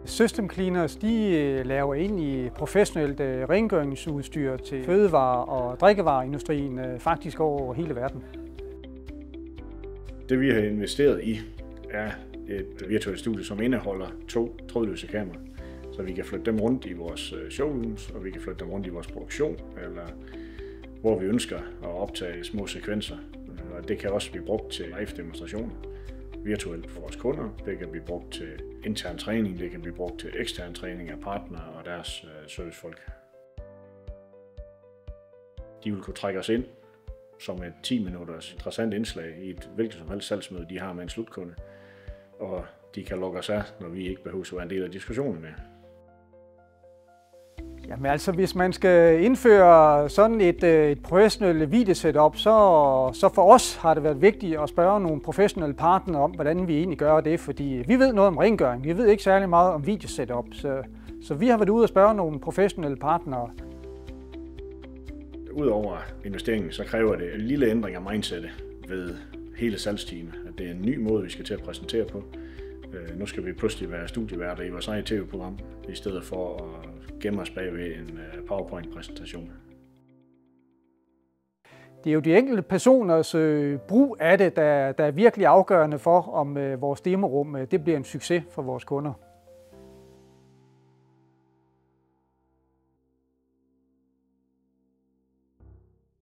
System Cleaners laver egentlig professionelt rengøringsudstyr til fødevare- og drikkevareindustrien faktisk over hele verden. Det vi har investeret i er et virtuelt studie, som indeholder 2 trådløse kameraer, så vi kan flytte dem rundt i vores showrooms, og vi kan flytte dem rundt i vores produktion, eller hvor vi ønsker at optage små sekvenser. Og det kan også blive brugt til live-demonstrationer virtuelt for vores kunder. Det kan blive brugt til intern træning, det kan blive brugt til ekstern træning af partnere og deres servicefolk. De vil kunne trække os ind som et 10-minutters interessant indslag i et hvilket som helst salgsmøde, de har med en slutkunde. Og de kan lukke os af, når vi ikke behøver at være en del af diskussionen med. Jamen altså, hvis man skal indføre sådan et professionelt videosetup, så for os har det været vigtigt at spørge nogle professionelle partnere om, hvordan vi egentlig gør det, fordi vi ved noget om rengøring, vi ved ikke særlig meget om videosetup, så vi har været ude og spørge nogle professionelle partnere. Udover investeringen, så kræver det en lille ændring af mindsetet ved hele salgsteamet. At det er en ny måde, vi skal til at præsentere på. Nu skal vi pludselig være studieværter i vores eget tv-program, i stedet for at gemme os bag ved en PowerPoint-præsentation. Det er jo de enkelte personers brug af det, der er virkelig afgørende for, om vores demorum det bliver en succes for vores kunder.